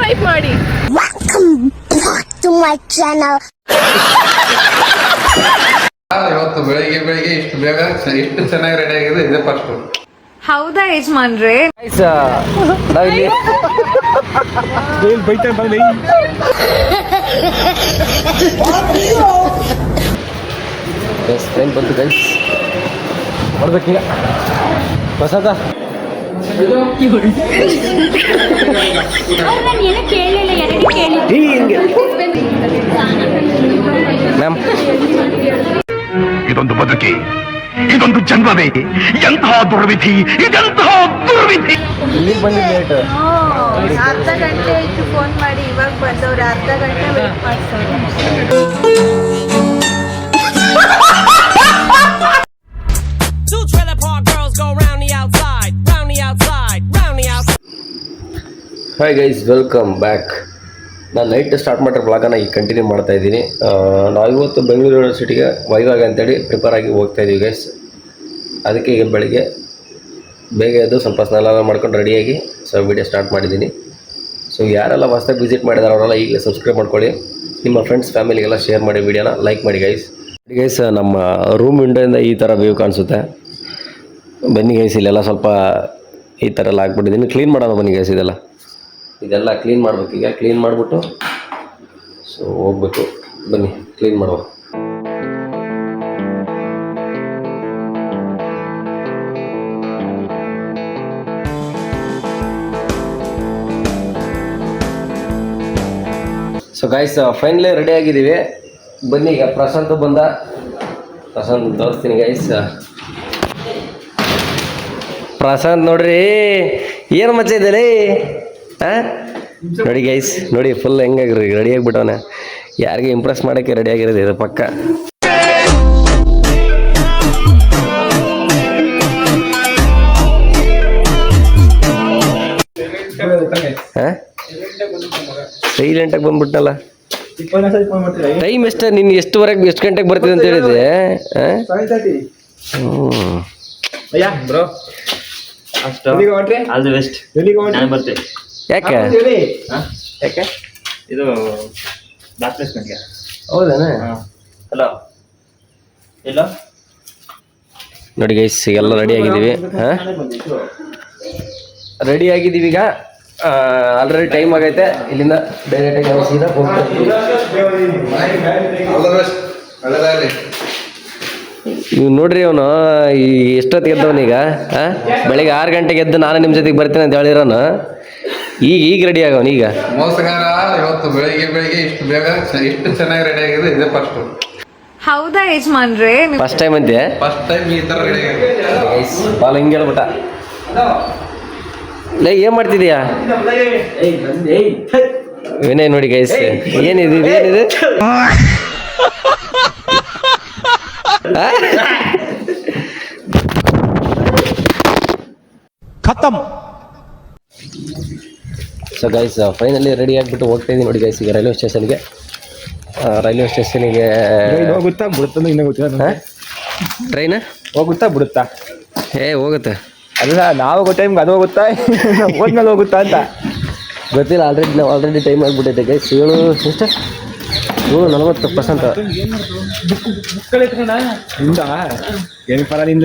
Subscribe ಮಾಡಿ. ಇವತ್ತು ಬೆಳಿಗ್ಗೆ ಇಷ್ಟು ಬೇಗ ಇಷ್ಟು ಚೆನ್ನಾಗಿ ರೆಡಿ ಆಗಿದೆ ಇದೆ ಫಸ್ಟ್. ಹೌದಾ ಯಜಮಾನ್ರೆ? ನಾವಿಲ್ಲಿ ಟ್ರೈನ್ ಬಂತು ಗೈಸ್, ಹೊರಬೇಕೀಗ ಹೊಸದ ಮ್ಯಾಮ್. ಇದೊಂದು ಬದುಕಿ, ಇದೊಂದು ಜನ್ಮವೇ, ಎಂತಹ ದುರ್ವಿಧಿ, ಇದೆಂತಹ ದುರ್ವಿಧಿ. ಇಲ್ಲಿ ಬಂದಿದ್ದು ಲೇಟ್. ಅರ್ಧ ಗಂಟೆ ಆಯ್ತು ಫೋನ್ ಮಾಡಿ, ಇವಾಗ ಬಂದವ್ರೆ. ಅರ್ಧ ಗಂಟೆ ವೇಟ್ ಮಾಡ್ಸೋರು. Hi guys, welcome back. ನಾನು ನೈಟ್ ಸ್ಟಾರ್ಟ್ ಮಾಡಿರೋ ಬ್ಲಾಗನ್ನು ಈಗ ಕಂಟಿನ್ಯೂ ಮಾಡ್ತಾ ಇದ್ದೀನಿ. ನಾವು ಇವತ್ತು ಬೆಂಗಳೂರು ಯೂನಿವರ್ಸಿಟಿಗೆ ವೈವಾಗ ಅಂತೇಳಿ ಪ್ರಿಪೇರ್ ಆಗಿ ಹೋಗ್ತಾ ಇದ್ದೀವಿ ಗೈಸ್. ಅದಕ್ಕೆ ಈಗ ಬೆಳಿಗ್ಗೆ ಬೇಗ ಎದ್ದು ಸ್ವಲ್ಪ ಸ್ನಾನ ಮಾಡ್ಕೊಂಡು ರೆಡಿಯಾಗಿ ವಿಡಿಯೋ ಸ್ಟಾರ್ಟ್ ಮಾಡಿದ್ದೀನಿ. ಸೊ ಯಾರೆಲ್ಲ ಹೊಸ್ದಾಗಿ ವಿಸಿಟ್ ಮಾಡಿದಾರೆ ಅವರೆಲ್ಲ ಈಗಲೇ ಸಬ್ಸ್ಕ್ರೈಬ್ ಮಾಡ್ಕೊಳ್ಳಿ. ನಿಮ್ಮ ಫ್ರೆಂಡ್ಸ್ ಫ್ಯಾಮಿಲಿಗೆಲ್ಲ ಶೇರ್ ಮಾಡಿ, ವಿಡಿಯೋನ ಲೈಕ್ ಮಾಡಿ ಗೈಸ್. ಗೈಸ್, ನಮ್ಮ ರೂಮ್ ವಿಂಡೋಯಿಂದ ಈ ಥರ ವ್ಯೂ ಕಾಣಿಸುತ್ತೆ. ಬನ್ನಿ ಗೈಸ್, ಇಲ್ಲೆಲ್ಲ ಸ್ವಲ್ಪ ಈ ಥರ ಎಲ್ಲ ಹಾಕ್ಬಿಟ್ಟಿದ್ದೀನಿ. ಕ್ಲೀನ್ ಮಾಡೋಣ ಬನ್ನಿ ಗೈಸ್. ಇದೆಲ್ಲ ಕ್ಲೀನ್ ಮಾಡಬೇಕು. ಈಗ ಕ್ಲೀನ್ ಮಾಡಿಬಿಟ್ಟು ಸೊ ಹೋಗ್ಬೇಕು. ಬನ್ನಿ ಕ್ಲೀನ್ ಮಾಡುವ. ಸೊ ಗೈಸ್, ಫೈನಲಿ ರೆಡಿ ಆಗಿದ್ದೀವಿ. ಬನ್ನಿ ಈಗ ಪ್ರಶಾಂತ್ ಬಂದ. ಪ್ರಶಾಂತ್ ತೋರಿಸ್ತೀನಿ ಗೈಸ್. ಪ್ರಶಾಂತ್ ನೋಡ್ರಿ ಏನು ಮಚ್ಚ ಇದ್ದೀರಿ. ಹಾಂ ನೋಡಿ ಗೈಸ್, ನೋಡಿ ಫುಲ್ ಹೆಂಗಾಗ್ರಿ ರೆಡಿ ಆಗಿಬಿಟ್ಟವನೆ. ಯಾರಿಗೆ ಇಂಪ್ರೆಸ್ ಮಾಡೋಕ್ಕೆ ರೆಡಿ ಆಗಿರೋದು ಇದು ಪಕ್ಕ. ಹಾಂ ಸೈಲೆಂಟಾಗಿ ಬಂದ್ಬಿಟ್ಟಲ್ಲ. ಟೈಮ್ ಎಷ್ಟು? ನೀನು ಎಷ್ಟು ಗಂಟೆಗೆ ಬರ್ತೀನಿ ಅಂತ ಹೇಳಿದೆ? ಯಾಕೆ ಇದು ಬ್ಲಾಕ್ ಪ್ಲೇಸ್ಮೆಂಟ್ಗೆ? ಹೌದೇನಾ? ಹಲೋ, ಇಲ್ಲ ನೋಡಿ ಗೈಸ್, ಎಲ್ಲ ರೆಡಿ ಆಗಿದ್ದೀವಿ. ಹಾಂ ರೆಡಿ ಆಗಿದ್ದೀವಿ. ಈಗ ಆಲ್ರೆಡಿ ಟೈಮ್ ಆಗೈತೆ. ಇಲ್ಲಿಂದ ಡೈರೆಕ್ಟಾಗಿ ನಾವು ಸೀದಾ ಹೋಗ್ತೀವಿ. ನೀವು ನೋಡ್ರಿ, ಅವನು ಎಷ್ಟೊತ್ತಿಗೆ ಎದ್ದವನೀಗ. ಹಾಂ ಬೆಳಿಗ್ಗೆ 6 ಗಂಟೆಗೆ ಎದ್ದು ನಾನು ನಿಮ್ಮ ಜೊತೆಗೆ ಬರ್ತೀನಿ ಅಂತ ಹೇಳಿರೋನು. ಈಗ ರೆಡಿ ಆಗವನು. ಈಗ ಮೋಸಗಾರ. ಇವತ್ತು ಬೆಳಿಗ್ಗೆ ಇಷ್ಟು ಬೇಗ ಇಷ್ಟು ಚೆನ್ನಾಗಿ ರೆಡಿ ಆಗಿದೆ ಇದೆ ಫಸ್ಟ್. ಹೌದಾ ಯಜಮಾನ್ರೆ? ಫಸ್ಟ್ ಟೈಮ್ ಅಂತೆ. ಫಸ್ಟ್ ಟೈಮ್ ಈ ಥರ ರೆಡಿ ಆಗಿದೆ. ಬಾಲ್ ಹಿಂಗೆ ಹೇಳ್ಬಿಟ್ಟ. ಲೈ ಏನು ಮಾಡ್ತಿದೀಯಾ ವಿನಯ್? ನೋಡಿ ಗೈಸ್, ಏನಿದೆ ಏನಿದೆ? ಖತಮ್. ಸೊ ಗೈಸ್, ಫೈನಲಿ ರೆಡಿ ಆಗಿಬಿಟ್ಟು ಹೋಗ್ತಾ ಇದ್ದೀನಿ ನೋಡಿ ಗೈಸ್. ಈಗ ರೈಲ್ವೆ ಸ್ಟೇಷನ್ಗೆ ಹೋಗುತ್ತಾ ಬಿಡುತ್ತಾ ಇನ್ನೂ ಗೊತ್ತಿಲ್ಲ. ಟ್ರೈನ್ ಹೋಗುತ್ತಾ ಬಿಡುತ್ತಾ? ಹೋಗುತ್ತೆ. ಅಲ್ಲ, ನಾವು ಗೊತ್ತಾ ನಿಮ್ಗೆ ಅದು ಹೋಗುತ್ತಾ ಹೋದ್ಮೇಲೆ ಹೋಗುತ್ತಾ ಅಂತ ಗೊತ್ತಿಲ್ಲ. Already time ಆಗಿಬಿಟ್ಟೈತೆ guys. 7:40% ಏನು ಪರ ನಿಂದ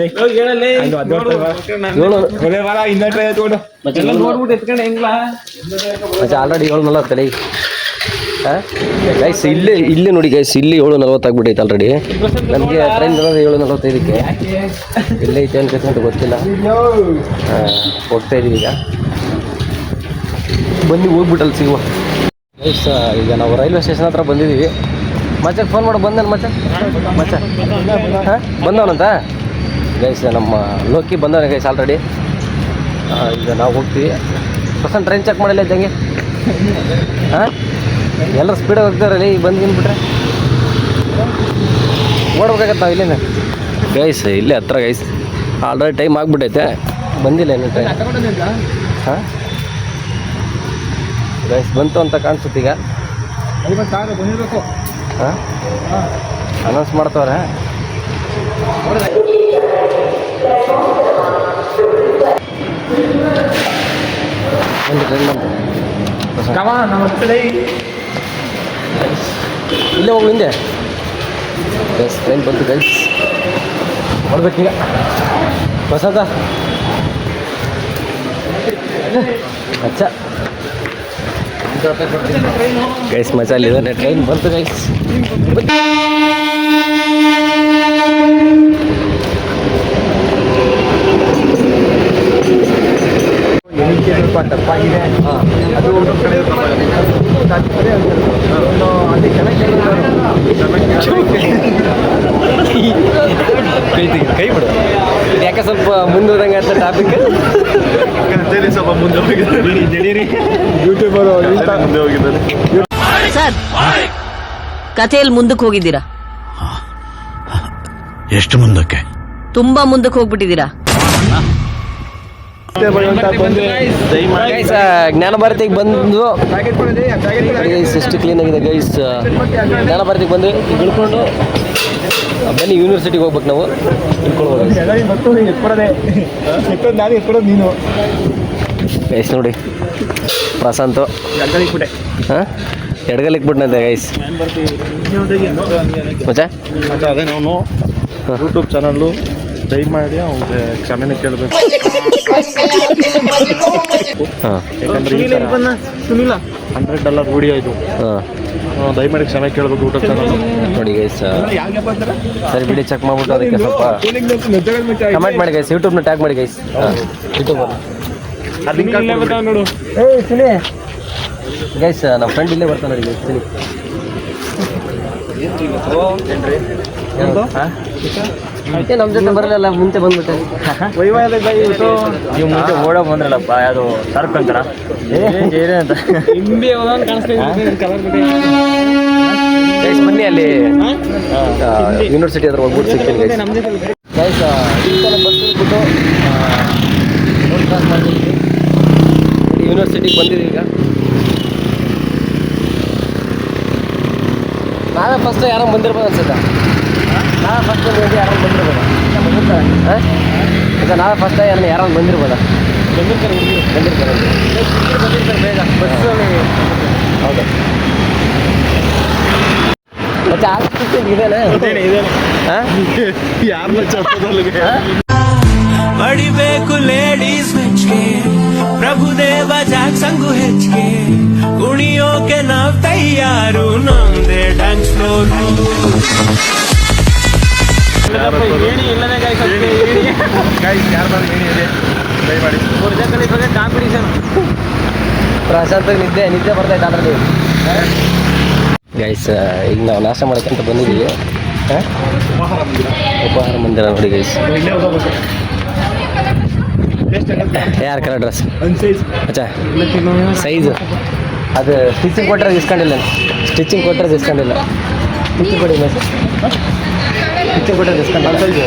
ಮತ್ತೆ ಆಲ್ರೆಡಿ 7:40 ಹಾಂ ಗೈಸ್. ಇಲ್ಲೇ ನೋಡಿ ಗೈಸ್, ಇಲ್ಲಿ 7:40 ಆಗ್ಬಿಟ್ಟೈತೆ ಆಲ್ರೆಡಿ. ನಮಗೆ ಟ್ರೈನ್ ಬರೋದು 7:45. ಇಲ್ಲೇ ಐತೆ ಅಂತ ಗೊತ್ತಿಲ್ಲ. ಹೋಗ್ತಾ ಇದೀವಿ ಈಗ. ಬನ್ನಿ ಹೋಗ್ಬಿಟ್ಟಲ್ಲಿ ಸಿಗುವ ಗೈಸ್. ಈಗ ನಾವು ರೈಲ್ವೆ ಸ್ಟೇಷನ್ ಹತ್ರ ಬಂದಿದ್ದೀವಿ. ಮಚ್ಚ ಫೋನ್ ಮಾಡೋ ಬಂದೇನು ಮಚ್ಚ? ಹಾಂ ಬಂದವನಂತ ಗೈಸ್. ನಮ್ಮ ಲೋಕಿ ಬಂದವನೇ ಗೈಸ್ ಆಲ್ರೆಡಿ. ಈಗ ನಾವು ಹೋಗ್ತೀವಿ. ಪರ್ಸೆಂಟ್ ಟ್ರೈನ್ ಚೆಕ್ ಮಾಡಿಲ್ಲ ಇದ್ದಂಗೆ. ಹಾಂ ಎಲ್ಲರೂ ಸ್ಪೀಡಾಗಿ ಹೋಗ್ತಾರಲ್ಲಿ. ಈಗ ಬಂದ್ಬಿಟ್ರೆ ಓಡ್ಬೇಕಾಗತ್ತೆ ನಾವು ಇಲ್ಲೇನೆ ಗೈಸ್. ಇಲ್ಲೇ ಹತ್ರ ಗೈಸ್. ಆಲ್ರೆಡಿ ಟೈಮ್ ಆಗಿಬಿಟ್ಟೈತೆ, ಬಂದಿಲ್ಲ ಏನು ಟ್ರೈನ್. ಹಾಂ ಗೈಸ್, ಬಂತು ಅಂತ ಕಾಣಿಸುತ್ತೆ ಈಗ. ಹಾಂ ಅನೌನ್ಸ್ ಮಾಡ್ತವ್ರೆ. ಒಂದು ಟ್ರೈನ್ ಬಂತು. ಇಲ್ಲೇ ಹೋಗು ಹಿಂದೆ. ಗೈಸ್ ಟ್ರೈನ್ ಬಂತು ಗೈಸ್, ಹೊಡ್ಬೇಕೀಗ. ಹೊಸದ ಅಚ್ಚ ಗೈಸ್ ಮಜಾ ಅಲ್ಲಿದೆ. ಟ್ರೈನ್ ಬಂತು ಗೈಸ್. ಸ್ವಲ್ಪ ತಪ್ಪಾಗಿದೆ. ಅದು ಅಲ್ಲಿ ಕೈ ಬಿಡು. ಯಾಕೆ ಸ್ವಲ್ಪ ಮುಂದೋದಂಗೆ ಅಂತ ಟಾಪಿಕ್. ಸ್ವಲ್ಪ ಮುಂದೆ ಹೋಗಿದ್ದಾರೆ ಯೂಟ್ಯೂಬರು ಮುಂದೆ ಹೋಗಿದ್ದಾರೆ. ಸರ್, ಕಥೆಯಲ್ಲಿ ಮುಂದಕ್ಕೆ ಹೋಗಿದ್ದೀರಾ? ಎಷ್ಟು ಮುಂದಕ್ಕೆ? ತುಂಬಾ ಮುಂದಕ್ಕೆ ಹೋಗ್ಬಿಟ್ಟಿದ್ದೀರಾ. ಗೈಸ್ ಜ್ಞಾನ ಭಾರತಿಗೆ ಬಂದು ಗೈಸ್ ಎಷ್ಟು ಕ್ಲೀನ್ ಆಗಿದೆ ಗೈಸ್. ಜ್ಞಾನ ಭಾರತಿಗೆ ಬಂದು ಇಳ್ಕೊಂಡು ಬನ್ನಿ ಯೂನಿವರ್ಸಿಟಿಗೆ ಹೋಗ್ಬೇಕು ನಾವು. ನೀನು ಗೈಸ್ ನೋಡಿ ಪ್ರಶಾಂತು ಹಾಂ ಎಡಗಲಿಕ್ಕೆ ಬಿಟ್ನಂತೆ ಗೈಸ್. ಮಚ್ಚ ಅದೇ ನಾವು ಯೂಟ್ಯೂಬ್ ಚಾನಲ್ಲು ದಯಮಾಡಿ ಅವ್ರಿಗೆ ಕ್ಷಮೆನ ಕೇಳಬೇಕು. ಹಾಂ ಯಾಕಂದ್ರೆ $100 ವಿಡಿಯೋ ಇದು. ಹಾಂ ದಯಮಾಡಿ ಕ್ಷಮೆ ಕೇಳಬೇಕು ಯೂಟ್ಯೂಬ್ ಚಾನಲ್. ನೋಡಿ ಗೈಸ್ ಸರಿ ಬಿಡಿ ಚೆಕ್ ಮಾಡ್ಬಿಟ್ಟು ಅದಕ್ಕೆ ಸ್ವಲ್ಪ ಕಮೆಂಟ್ ಮಾಡಿ ಗೈಸ್. ಯೂಟ್ಯೂಬ್ನ ಟ್ಯಾಗ್ ಮಾಡಿ ಗೈಸ್. ಯೂಟ್ಯೂಬ್ ನೋಡು ಗೈಸ್ ನಮ್ಮ ಫ್ರೆಂಡ್ ಇಲ್ಲೇ ಬರ್ತಾನೆ ನೋಡಿ ಗೈಸ್. ನಮ್ಮ ಜೊತೆ ಬರಲಿಲ್ಲ, ಮುಂಚೆ ಬಂದ್ಬಿಟ್ಟೆ. ನೀವು ಮುಂಚೆ ಓಡೋ ಬಂದ್ರಲ್ಲಪ್ಪ, ಅದು ಸರ್ಕ್ ಅಂತಾರ ಏನೇ ಅಂತ ಗೈಸ್ ಬನ್ನಿ ಅಲ್ಲಿ ಯೂನಿವರ್ಸಿಟಿ ಹತ್ರ ಹೋಗ್ಬಿಟ್ಟು ಸಿಗ್ತೀನಿ ಗೈಸ್. ಗೈಸ್ ಬಸ್ ಬಿಟ್ಟು ರೋಡ್ ಕ್ರಾಸ್ ಮಾಡ್ತಿದ್ವಿ. ಯೂನಿವರ್ಸಿಟಿಗೆ ಬಂದಿದ್ದೀವಿ ಈಗ. ನಾವೇ ಫಸ್ಟ್ ಯಾರೋ ಬಂದಿರ್ಬೋದು ಅನ್ಸುತ್ತೆ. ನಾವೇ ಫಸ್ಟ್ ಯಾರೋ ಬಂದಿರ್ಬೋದ ಈಗ ನಾವೇ ಫಸ್ಟ್ ಯಾರೋ ಬಂದಿರ್ಬೋದ ಬಂದಿರ್ತಾರೆ ಬೇಗ ಬಸ್ಸಲ್ಲಿ. ಹೌದು ಮತ್ತೆ ಇದೇನೆ ಹಾಂ ಯಾರನ್ನ ಚಪ್ಪದಲ್ಲಿಗೆ ಬಡಿಬೇಕು ಲೇಡೀಸ್ ಮೆಚ್ಗೆ, ಪ್ರಭುದೇವ ಜಾಕ್ಸಂಗು ಹೆಚ್ಚಿಗೆ, ಕುಣಿಯೋಕೆ ನಾವ್ ತಯ್ಯಾರು, ನಮ್ದೇ ಡ್ಯಾನ್ಸ್ ಫ್ಲೋರ್. ಕಾಂಪಿಟೇಷನ್ ಪ್ರಶಾಂತ್ ನಿದ್ದೆ ಬರ್ತೈತೆ ಅದರಲ್ಲಿ. ಗೈಸ್ ಈಗ ನಾವು ನಾಷ್ಟ ಮಾಡೋಕ್ಕಂತ ಬಂದಿದ್ದೀವಿ. ಉಪಹಾರ ಮಂದಿರ ನೋಡಿ ಗೈಸ್. ಯಾರು ಕಲರ್ ಡ್ರೆಸ್ ಅಚ್ಚಾ ಸೈಜು ಅದು ಸ್ಟಿಚಿಂಗ್ ಕೊಟ್ಟರೆ ಇಸ್ಕೊಂಡಿಲ್ಲ. ಸ್ಟಿಚಿಂಗ್ ಕೊಟ್ಟರೆ ಇಸ್ಕೊಂಡಿಲ್ಲ. ಸ್ಟಿಚಿಂಗ್ ಕೊಡಿ ಸರ್. ಸ್ಟಿಚಿಂಗ್ ಕೊಟ್ಟರೆ ಇಸ್ಕೊಂಡಿಲ್ಲ.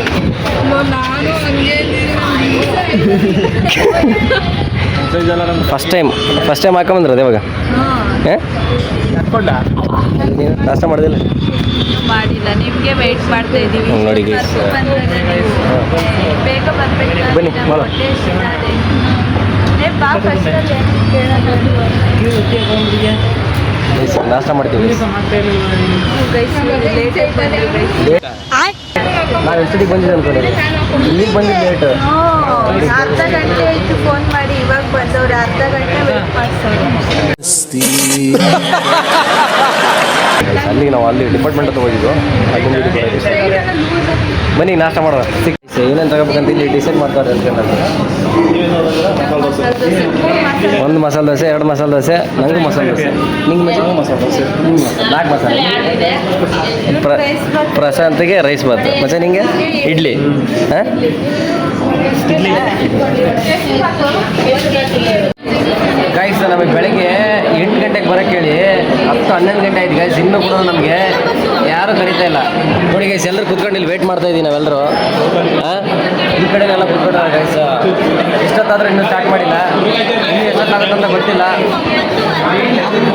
ಫಸ್ಟ್ ಟೈಮ್ ಹಾಕೊಂಬಂದ್ರೆ ಇವಾಗ ನೀವು ನಾಷ್ಟ ಮಾಡೋದಿಲ್ಲ? ಮಾಡಿಲ್ಲ, ನಿಮಗೆ ವೆಯ್ಟ್ ಮಾಡ್ತಾ ಇದ್ದೀವಿ. ನೋಡಿ ಗೈಸ್ ಬೇಗ ಬರ್ಬೇಕು. ಬನ್ನಿ ಮಾಡೋಣ. ನಾಷ್ಟ ಮಾಡ್ತೀವಿ. ನಾವು ಎಷ್ಟೊತ್ತಿಗೆ ಬಂದಿದ್ದೆ ಅನ್ಕೊಂಡಿದ್ದೆ, ಇಲ್ಲಿಗೆ ಬಂದಿದ್ದು ಲೇಟ್. ಅರ್ಧ ಗಂಟೆ ಆಯ್ತು ಫೋನ್ ಮಾಡಿ, ಇವಾಗ ಬಂದವ್ರು ಅರ್ಧ ಗಂಟೆ ವೇಟ್ ಮಾಡ್ಸೋರು. ಅಲ್ಲಿಗೆ ನಾವು ಅಲ್ಲಿ ಡಿಪಾರ್ಟ್ಮೆಂಟ್ ಹತ್ರ ಹೋಗಿದ್ವು. ಬನ್ನಿ ನಾಷ್ಟ ಮಾಡೋಣ. ಏನೇನು ತಗೋಬೇಕಂತ ಇಲ್ಲಿ ಡಿಸೈಡ್ ಮಾಡ್ತಾರೆ ಅನ್ಕೊಂಡ್ರೆ. ಒಂದು ಮಸಾಲೆ ದೋಸೆ, 2 ಮಸಾಲೆ ದೋಸೆ, ನಂಗೆ ಮಸಾಲೆ ದೋಸೆ, ನಿಂಗೆ ಮಸಾಲೆ ದೋಸೆ, 4 ಮಸಾಲೆ. ಪ್ರಶಾಂತಿಗೆ ರೈಸ್ ಬಾತ್, ಮತ್ತೆ ನಿಂಗೆ ಇಡ್ಲಿ. ಹಾಂ ಗೈಸ್ ನಮಗೆ ಬೆಳಗ್ಗೆ 8 ಗಂಟೆಗೆ ಬರೋಕ್ಕೆ ಹೇಳಿ 10-11 ಗಂಟೆ ಆಯ್ತು ಗೈಸ್. ಇನ್ನೂ ಕೂಡ ನಮಗೆ ಯಾರೂ ಕರೀತಾ ಇಲ್ಲ ನೋಡಿ ಗೈಸ್. ಎಲ್ಲರೂ ಕುತ್ಕೊಂಡು ಇಲ್ಲಿ ವೇಟ್ ಮಾಡ್ತಾ ಇದ್ದೀವಿ ನಾವೆಲ್ಲರೂ. ಹಾಂ ಈ ಕಡೆನೆಲ್ಲ ಕುತ್ಕೊಂಡ್ರೆ ಗೈಸ್. ಎಷ್ಟೊತ್ತಾದರೂ ಇನ್ನೂ ಸ್ಟಾರ್ಟ್ ಮಾಡಿಲ್ಲ. ಇನ್ನೂ ಎಷ್ಟಾಗುತ್ತಂತ ಗೊತ್ತಿಲ್ಲ.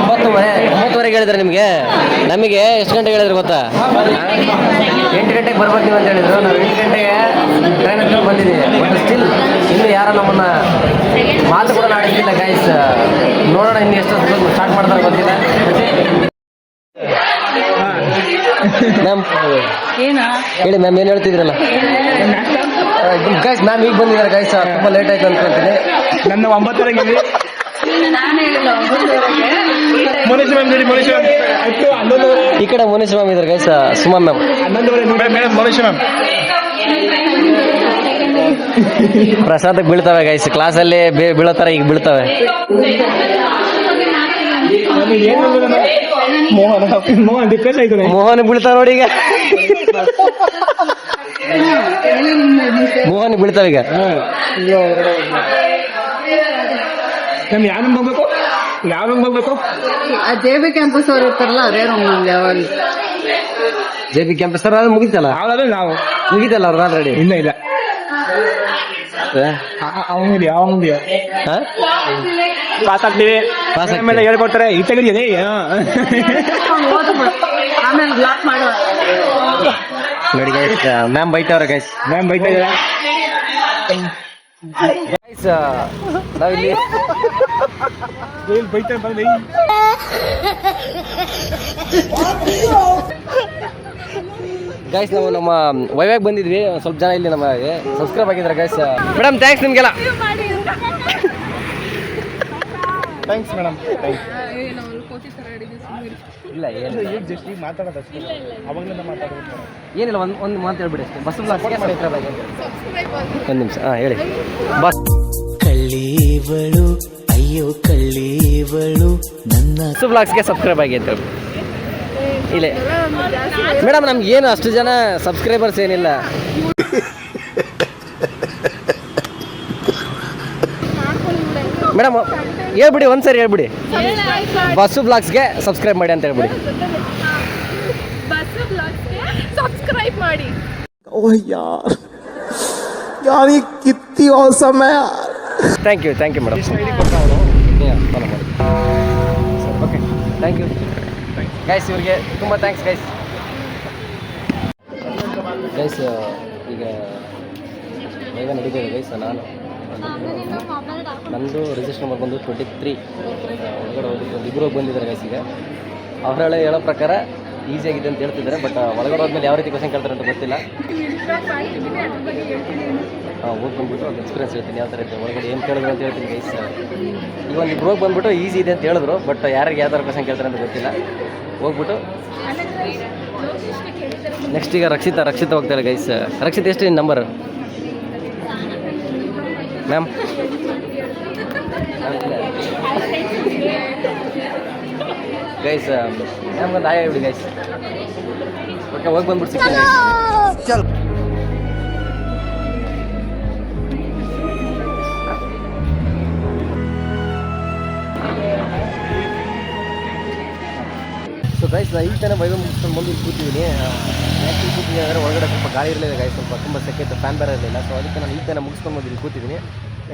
9:30 ಹೇಳಿದ್ರೆ ನಿಮಗೆ. ನಮಗೆ ಎಷ್ಟು ಗಂಟೆಗೆ ಹೇಳಿದ್ರು ಗೊತ್ತಾ? 8 ಗಂಟೆಗೆ ಬರ್ಬೇಕು ನೀವು ಅಂತ ಹೇಳಿದ್ರು. ನಾವು 8 ಗಂಟೆಗೆ ಟ್ರೈನ್ ಹತ್ರ ಬಂದಿದ್ದೀವಿ. ಬಟ್ ಸ್ಟಿಲ್ ಇನ್ನು ಯಾರು ನಮ್ಮನ್ನ ಮಾತು ಕೂಡ ಆಡಿಸಿಲ್ಲ ಗೈಸ್. ನೋಡೋಣ ಇನ್ನು ಎಷ್ಟು ಸ್ಟಾರ್ಟ್ ಮಾಡ್ತಾರೆ ಗೊತ್ತಿಲ್ಲ. ಮ್ಯಾಮ್ ಹೇಳಿ ಮ್ಯಾಮ್, ಏನು ಹೇಳ್ತಿದ್ರಲ್ಲ ಗೈಸ್? ಮ್ಯಾಮ್ ಈಗ ಬಂದಿದ್ದಾರೆ ಗೈಸ್, ತುಂಬ ಲೇಟ್ ಆಯ್ತು ಅನ್ಕೊಂತೀನಿ. ನನ್ನ 9:30 ಈ ಕಡೆ ಮೋನಿಶ್ ಮ್ಯಾಮ್ ಇದ್ದಾರೆ guys, Suma ma'am. 11:30 Monish ma'am. ಪ್ರಸಾದಕ್ಕೆ ಬೀಳ್ತವೆ ಗೈಸ್, ಕ್ಲಾಸಲ್ಲಿ ಬೀಳೋ ಥರ ಈಗ ಬೀಳ್ತವೆ. ಮೋಹನ್ ಬೀಳ್ತಾವ ನೋಡಿ ಈಗ. ಮೋಹನ್ ಬೀಳ್ತಾವ ಈಗ. ಯಾರು ಹೋಗ್ಬೇಕು? JB ಕ್ಯಾಂಪಸ್ ಅವ್ರು ಇರ್ತಾರಲ್ಲ ಅದೇ ನಮ್ಗೆ ಯಾವಾಗ JB ಕ್ಯಾಂಪಸ್ ಅದು ಮುಗಿತಲ್ಲ, ನಾವು ಮುಗಿತಲ್ಲ ಅವ್ರು ಆಲ್ರೆಡಿ. ಇಲ್ಲ ಪಾಸ್ ಆಗ್ತೀವಿ, ಆಮೇಲೆ ಹೇಳ್ಕೊಡ್ತಾರೆ ಈ ತೆಗೀರಿ. ಆಮೇಲೆ ಬ್ಲಾಕ್ ಮಾಡುವ. ನೋಡಿ ಗೈಸ್, ಮ್ಯಾಮ್ ಬೈತಾವ್ರೆ ಗೈಸ್. ಮ್ಯಾಮ್ ಬೈತಾ ಇದ್ದಾರೆ ಗೈಸ್. ನಾವಿಲ್ಲಿ ಬೈತಾರೆ ಬಂದು ಗೈಸ್, ನಾವು ನಮ್ಮ ವೈವ್ಯಾಗ್ ಬಂದಿದ್ವಿ. ಸ್ವಲ್ಪ ಜನ ಇಲ್ಲಿ ನಮ್ಮ ಸಬ್ಸ್ಕ್ರೈಬ್ ಆಗಿದ್ದಾರೆ ಗೈಸ್. ಮೇಡಮ್ ಥ್ಯಾಂಕ್ಸ್ ನಿಮಗೆಲ್ಲ. Thanks madam. ಇಲ್ಲ ಏನಿಲ್ಲ, ಜಸ್ಟ್ ಈಗ ಮಾತಾಡೋದು ಅಷ್ಟೇ, ಅವಾಗಲಿಂದ ಮಾತಾಡೋದು ಏನಿಲ್ಲ. ಒಂದು ಮಾತು ಹೇಳ್ಬಿಡಿ ಅಷ್ಟೇ. ಬಸ್ ಬ್ಲಾಗ್ಸ್ಗೆ ಸಬ್ಸ್ಕ್ರೈಬ್ ಆಗಿ. ಒಂದು ನಿಮಿಷ ಹೇಳಿ. ಬಸ್ ಕಳ್ಳೀವಳು ಅಯ್ಯೋ ಕಳ್ಳೀವಳು ನನ್ನ ಬ್ಲಾಗ್ಸ್ಗೆ ಸಬ್ಸ್ಕ್ರೈಬ್ ಆಗಿ ಅಂತ ಹೇಳಿ. ಇಲ್ಲ ಮೇಡಮ್, ನಮ್ಗೆ ಏನು ಅಷ್ಟು ಜನ ಸಬ್ಸ್ಕ್ರೈಬರ್ಸ್ ಏನಿಲ್ಲ. ಮೇಡಮ್ ಹೇಳ್ಬಿಡಿ, ಒಂದ್ಸರಿ ಹೇಳ್ಬಿಡಿ. ಬಸ್ಸು ಬ್ಲಾಗ್ಸ್ಗೆ ಸಬ್ಸ್ಕ್ರೈಬ್ ಮಾಡಿ ಅಂತ ಹೇಳ್ಬಿಡಿ. ಸಬ್ಸ್ಕ್ರೈಬ್ ಮಾಡಿ. ओह यार ये कितनी औसम है यार. Thank you madam. ಫಾಲೋ ಮಾಡಿ. Okay, thank you guys. ಇವ್ರಿಗೆ ತುಂಬ ಥ್ಯಾಂಕ್ಸ್ ಗೈಸ್. ಈಗ ಬೇಗ ನಡೀತಿದೆ ಗೈಸ್. ನಂದು ರಿಜಿಸ್ಟರ್ ನಂಬರ್ ಬಂದು 23. ಒಳಗಡೆ ಹೋಗಿ ಇಬ್ಬರು ಬಂದಿದ್ದಾರೆ ಗೈಸ್. ಈಗ ಅವರ ಹೇಳೋ ಪ್ರಕಾರ ಈಸಿ ಆಗಿದೆ ಅಂತ ಹೇಳ್ತಿದ್ದಾರೆ. ಬಟ್ ಒಳಗಡೆ ಹೋದ್ಮೇಲೆ ಯಾವ ರೀತಿ ಕ್ವಶನ್ ಕೇಳ್ತಾರೆ ಅಂತ ಗೊತ್ತಿಲ್ಲ. ಹೋಗಿ ಬಂದ್ಬಿಟ್ಟು ಅದು ಎಕ್ಸ್ಪೀರಿಯನ್ಸ್ ಹೇಳ್ತೀನಿ ಯಾವ ಥರ ಇತ್ತು, ಒಳಗಡೆ ಏನು ಕೇಳಿದ್ರು ಅಂತ ಹೇಳ್ತೀನಿ ಗೈಸ್. ಈಗ ಒಂದು ಇಬ್ಬರು ಹೋಗಿ ಬಂದ್ಬಿಟ್ಟು ಈಸಿ ಇದೆ ಅಂತ ಹೇಳಿದ್ರು. ಬಟ್ ಯಾರಿಗೆ ಯಾವ ಥರ ಕ್ವಶನ್ ಕೇಳ್ತಾರೆ ಅಂತ ಗೊತ್ತಿಲ್ಲ. ಹೋಗ್ಬಿಟ್ಟು ನೆಕ್ಸ್ಟ್ ಈಗ ರಕ್ಷಿತಾ ಹೋಗ್ತಾರೆ ಗೈಸ್. ರಕ್ಷಿತ್ ಎಷ್ಟು ನಿನ್ನ ನಂಬರ್ ಮ್ಯಾಮ್? ಗೈಸ್ ಮ್ಯಾಮ್ ಒಂದು ಆಯ ಹೇಳಿ ಗೈಸ್. ಓಕೆ, ಹೋಗಿ ಬಂದ್ಬಿಟ್ಟು ಸಿಗ್ತೀನಿ. ಸೊ ಗೈಸ್, ಈಗ ತಾನೇ ವೈವ ಮುಗಿಸ್ಕೊಂಡು ಬಂದು ಇಲ್ಲಿ ಕೂತಿದ್ದೀನಿ. ಯಾಕೆ ಕೂತಿದ್ದೀನಿ ಅಂದರೆ ಒಳಗಡೆ ಸ್ವಲ್ಪ ಗಾಳಿ ಇರಲಿಲ್ಲ ಗೈಸ್, ಸ್ವಲ್ಪ ತುಂಬ ಸೆಕೆ ಇತ್ತು, ಫ್ಯಾನ್ ಬೇರೆ ಇರಲಿಲ್ಲ. ಸೊ ಅದಕ್ಕೆ ನಾನು ಈಗ ತಾನೇ ಮುಗಿಸ್ಕೊಂಡು ಬಂದು ಇಲ್ಲಿ ಕೂತಿದ್ದೀನಿ.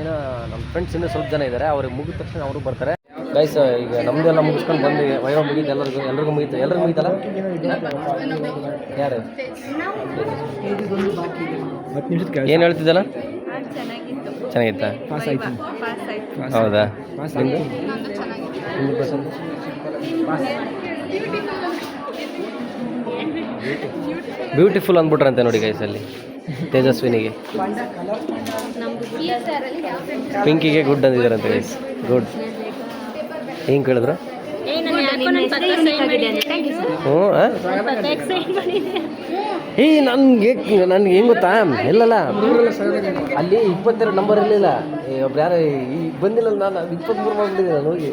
ಏನೋ ನಮ್ಮ ಫ್ರೆಂಡ್ಸ್ ಇನ್ನೂ ಸ್ವಲ್ಪ ಜನ ಇದ್ದಾರೆ, ಅವ್ರಿಗೆ ಮುಗಿದ ತಕ್ಷಣ ಅವರು ಬರ್ತಾರೆ ಗೈಸ್. ಈಗ ನಮ್ಮದೆಲ್ಲ ಮುಗಿಸ್ಕೊಂಡು ಬಂದು ವೈವ ಮುಗೀತು, ಎಲ್ರಿಗೂ ಮುಗೀತಲ್ಲ. ಯಾರು ಏನು ಹೇಳ್ತಿದ್ದಲ್ಲ? ಚೆನ್ನಾಗಿತ್ತಾ? ಹೌದಾ? ಬ್ಯೂಟಿಫುಲ್ ಅಂದ್ಬಿಟ್ರಂತೆ ನೋಡಿ ಗೈಸ್ ಅಲ್ಲಿ. ತೇಜಸ್ವಿನಿಗೆ, ಪಿಂಕಿಗೆ ಗುಡ್ ಅಂದಿದ್ದಾರಂತೆ ಗೈಸ್. ಗುಡ್ ಹೆಂಗೆ ಕೇಳಿದ್ರು? ನನಗೆ ಹೆಂಗೆ ಗೊತ್ತಾ? ಇಲ್ಲಲ್ಲ, ಅಲ್ಲಿ 22 ನಂಬರ್ ಇರಲಿಲ್ಲ. ಒಬ್ರು ಯಾರು ಬಂದಿಲ್ಲ, ನಾನು 23 ಮಾಡಿಬಿಟ್ಟಿದ್ದೆ ನಾನು ಹೋಗಿ.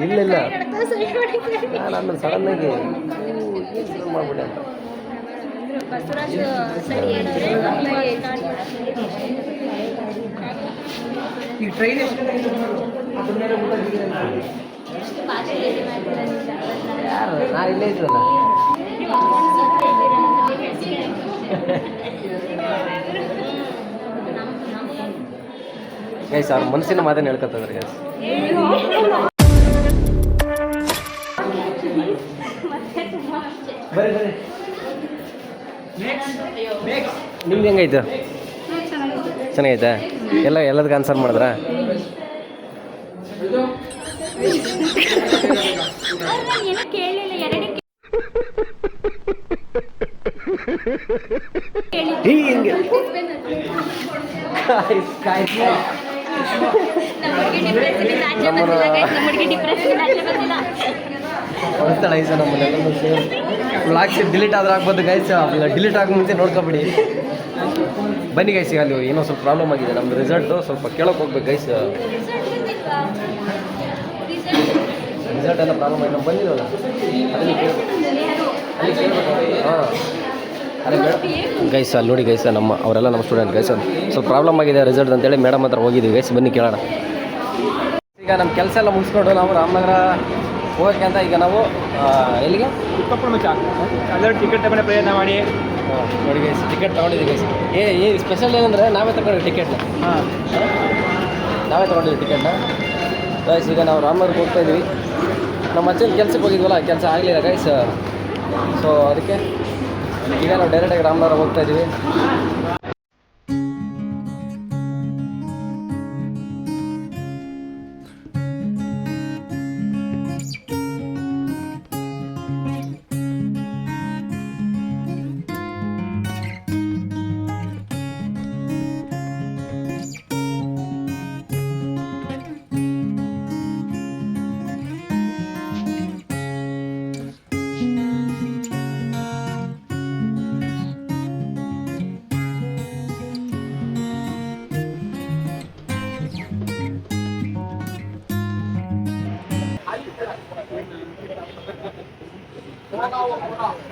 ಇಲ್ಲ ನಾನು ಆಮೇಲೆ ಸಡನ್ನಾಗಿ ಮಾಡ್ಬಿಟ್ಟೆ ಅಂತ. ಈ ಟ್ರೈನ್ ಯಾರು? ನಾನು ಇಲ್ಲೇ ಇದ್ರಲ್ಲ. ಗೈಸ್ ಅವ್ರ ಮನಸ್ಸಿನ ಮಾತನ್ನು ಹೇಳ್ಕೊತಿದ್ದಾರೆ ಗೈಸ್. ನಿಮ್ದು ಹೆಂಗಾಯ್ತು? ಚೆನ್ನಾಗೈತಾ? ಎಲ್ಲದಕ್ಕೆ ಆನ್ಸರ್ ಮಾಡಿದ್ರ? ಹಿಂಗೆ ಹೊರತಳ ಐಸ ನಮ್ಮನ್ನೆಲ್ಲ ಸೇಮ್ ವ್ಲಾಗ್ಸ್ ಡಿಲೀಟ್ ಆದ್ರೆ ಆಗ್ಬೋದು ಗೈಸ್. ಡಿಲೀಟ್ ಆಗೋ ಮುಂಚೆ ನೋಡ್ಕೊಬಿಡಿ. ಬನ್ನಿ ಗೈಸ್, ಈಗ ಅಲ್ಲಿ ಏನೋ ಸ್ವಲ್ಪ ಪ್ರಾಬ್ಲಮ್ ಆಗಿದೆ. ನಮ್ದು ರಿಸಲ್ಟು ಸ್ವಲ್ಪ ಕೇಳೋಕೆ ಹೋಗ್ಬೇಕು ಗೈಸ್. ರಿಸಲ್ಟ್ ಎಲ್ಲ ಪ್ರಾಬ್ಲಮ್ ಆಗಿದೆ. ನಾವು ಬಂದಿರೋಲ್ಲ ಅಲ್ಲಿ ಕೇಳಬೇಕು. ಹಾಂ ಗೈಸ್ ಅಲ್ಲಿ ನೋಡಿ ಗೈಸ್, ಅವರೆಲ್ಲ ನಮ್ಮ ಸ್ಟೂಡೆಂಟ್ ಗೈಸ್. ಸ್ವಲ್ಪ ಪ್ರಾಬ್ಲಮ್ ಆಗಿದೆ ರಿಸಲ್ಟ್ ಅಂತೇಳಿ ಮೇಡಮ್ ಹತ್ರ ಹೋಗಿದ್ದೀವಿ ಗೈಸ್. ಬನ್ನಿ ಕೇಳೋಣ. ಈಗ ನಮ್ಮ ಕೆಲಸ ಎಲ್ಲ ಮುಗಿಸ್ಕೊಂಡು ನಾವು ರಾಮನಗರ ಹೋಗೋಕ್ಕೆ ಅಂತ ಈಗ ನಾವು ಎಲ್ಲಿಗೆ ಟಿಕೆಟ್ ತಗೊಂಡೆ ಪ್ರಯತ್ನ ಮಾಡಿ ನೋಡಿ ಗೈಸ್, ಟಿಕೆಟ್ ತೊಗೊಂಡಿದ್ದೀವಿ ಗೈಸ್. ಸ್ಪೆಷಲ್ ಏನಂದರೆ ನಾವೇ ತಗೊಂಡಿದ್ದೀವಿ ಟಿಕೆಟ್ನ. ನಾವೇ ತೊಗೊಂಡಿದ್ದೀವಿ ಟಿಕೆಟ್ನ ಗೈಸ್. ಈಗ ನಾವು ರಾಮನಗರಕ್ಕೆ ಹೋಗ್ತಾ ಇದ್ದೀವಿ. ನಮ್ಮ ಅಜ್ಜನ ಕೆಲ್ಸಕ್ಕೆ ಹೋಗಿದ್ವಲ್ಲ, ಕೆಲಸ ಆಗಲಿಲ್ಲ ಗೈಸ್. ಸೊ ಅದಕ್ಕೆ ಈಗ ನಾವು ಡೈರೆಕ್ಟಾಗಿ ರಾಮನಗರ ಹೋಗ್ತಾ ಇದ್ದೀವಿ.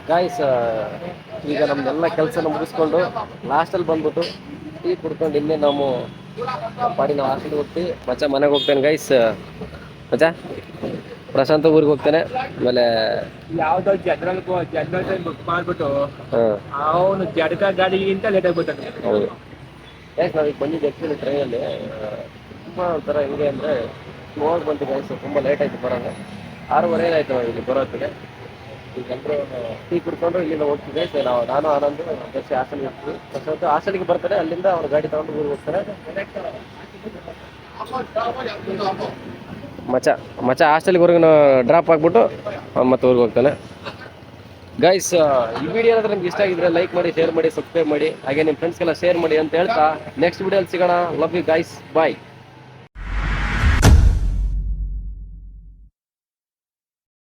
ಗಾಯ್ಸ್ ಈಗ ನಮ್ಮದೆಲ್ಲ ಕೆಲಸನ ಮುಗಿಸ್ಕೊಂಡು ಲಾಸ್ಟಲ್ಲಿ ಬಂದ್ಬಿಟ್ಟು ಟೀ ಕುಡ್ಕೊಂಡು ಇನ್ನೇ ನಾವು ಪಾಡಿ ನಾವು ಹಾಸ್ಟೆಲ್ಗೆ ಹೋಗ್ತೀವಿ. ಮಚ್ಚ ಮನೆಗೆ ಹೋಗ್ತೇನೆ ಗೈಸ್. ಮಚ್ಚ ಪ್ರಶಾಂತ ಊರಿಗೆ ಹೋಗ್ತೇನೆ. ಆಮೇಲೆ ಯಾವುದೋ ಜನರಲ್ ಬುಕ್ ಮಾಡಿಬಿಟ್ಟು ಅವನು ಜಡಕ ಗಾಡಿಗಿಂತ ಲೇಟ್ ಆಗ್ಬಿಟ್ಟಾನೆ. ಹೌದು ಗೈಸ್, ನಾವೀಗ ಬಂದಿದ್ದು ಆ್ಯಕ್ಚುಲಿ ಟ್ರೈನಲ್ಲಿ ತುಂಬ ಒಂಥರ ಹೆಂಗೆ ಅಂದರೆ ಹೋಗಿ ಬಂತು ಗೈಸ್. ತುಂಬ ಲೇಟ್ ಆಯಿತು ಬರೋದು. 6:30 ಆಯಿತು ನಾವು ಇಲ್ಲಿ ಬರೋತ್ತಿಗೆ. ಈಗ ಎಲ್ಲರೂ ಟೀ ಕುಡ್ಕೊಂಡು ಇಲ್ಲಿಂದ ಹೋಗ್ತಿದ್ದೆ. ಸೊ ನಾನು ಆನಂದ್ ಬಸ್ ಹಾಸ್ಟೆಲ್ಗೆ ಹೋಗ್ತೀವಿ. ಪ್ರಶಾಂತ ಹಾಸ್ಟೆಲ್ಗೆ ಬರ್ತಾರೆ, ಅಲ್ಲಿಂದ ಅವ್ರ ಗಾಡಿ ತಗೊಂಡು ಊರಿಗೆ ಹೋಗ್ತಾರೆ. ಮಚ್ಚ ಹಾಸ್ಟೆಲ್ಗೆ ಊರಿಗೆ ಡ್ರಾಪ್ ಆಗಿಬಿಟ್ಟು ಮತ್ತೆ ಊರಿಗೆ ಹೋಗ್ತಾನೆ. ಗೈಸ್ ಈ ವಿಡಿಯೋ ಏನಾದರೂ ನಿಮ್ಗೆ ಇಷ್ಟ ಆಗಿದ್ರೆ ಲೈಕ್ ಮಾಡಿ, ಶೇರ್ ಮಾಡಿ, ಸಬ್ಸ್ಕ್ರೈಬ್ ಮಾಡಿ, ಹಾಗೆ ನಿಮ್ಮ ಫ್ರೆಂಡ್ಸ್ಗೆಲ್ಲ ಶೇರ್ ಮಾಡಿ ಅಂತ ಹೇಳ್ತಾ ನೆಕ್ಸ್ಟ್ ವಿಡಿಯೋಲಿ ಸಿಗೋಣ. Love you guys, bye.